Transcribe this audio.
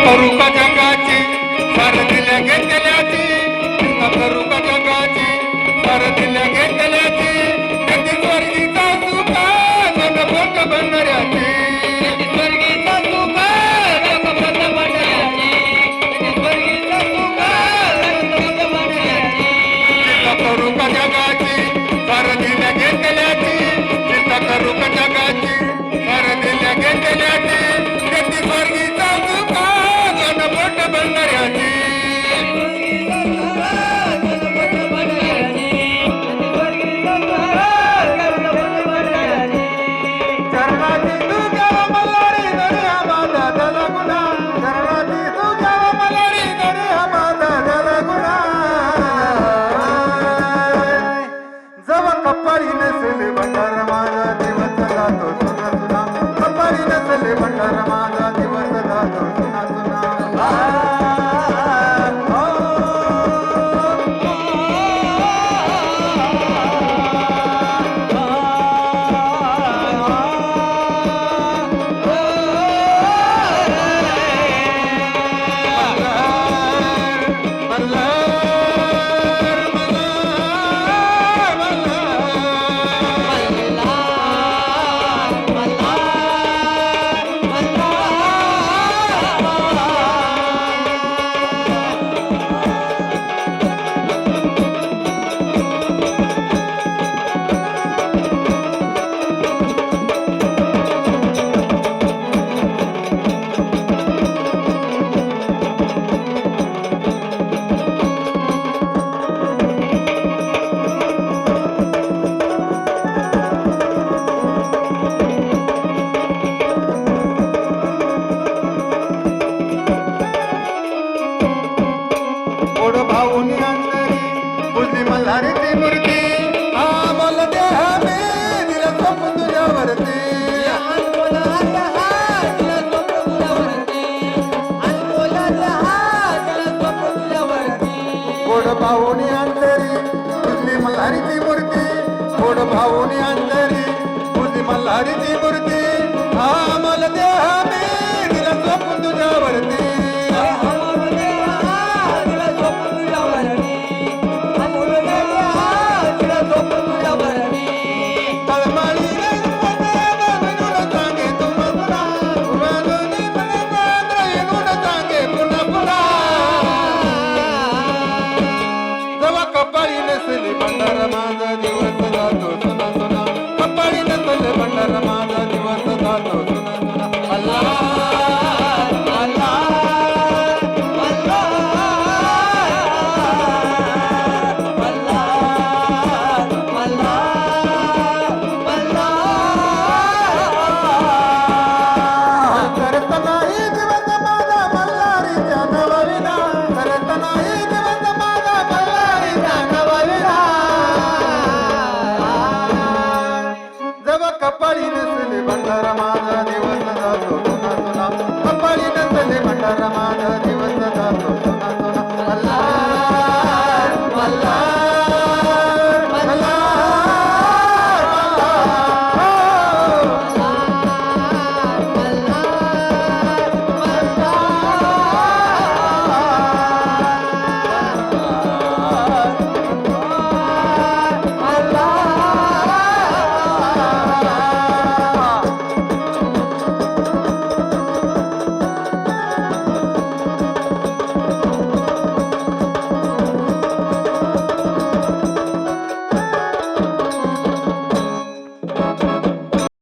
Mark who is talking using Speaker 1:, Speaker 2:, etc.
Speaker 1: करू का जगाची सारथिल्या घेतल्याची चिंता करू का जगाची सारथिल्या घेतल्याची कधी स्वर्गीचा सुखा जगपत बनऱ्याची
Speaker 2: स्वर्गीचा सुख जगपत बनऱ्याची स्वर्गीचा सुख जगपत बनऱ्याची
Speaker 1: चिंता करू का जगाची सारथिल्या घेतल्याची चिंता करू का जगाची सारथिल्या घेतल्याची कधी स्वर्गीचा सुखा जगपत बनऱ्याची चरणाची तुझ्या मल्हारी दर्या माझा जलगुणा चरणाची तुझ्या मल्हारी दर्या माझा जलगुणा जव कपाळी नसेल भंडार माझा दिवस जातो सुना सुना कपाळी नसेल भंडार माझा दिवस जातो सुना सुना भाऊनी अंतरी बुद्धी मल्हारीची मूर्ती आमल देह मे दिला सोप तुझ्यावरती गोड भाऊनी अंतरी बुद्धी मल्हारीची मूर्ती गोड भाऊनी अंतरी बुद्धी मल्हारीची मूर्ती आमल देह मे दिला सोप तुझ्यावरती कपाळी नसले भंडार माझा दिवस जातो सुना सुना कपाळी नसले भंडार माझा दिवस जातो सुना सुना अल्लाह कपाळी नसले भंडार माझा दिवस जातो सुना सुना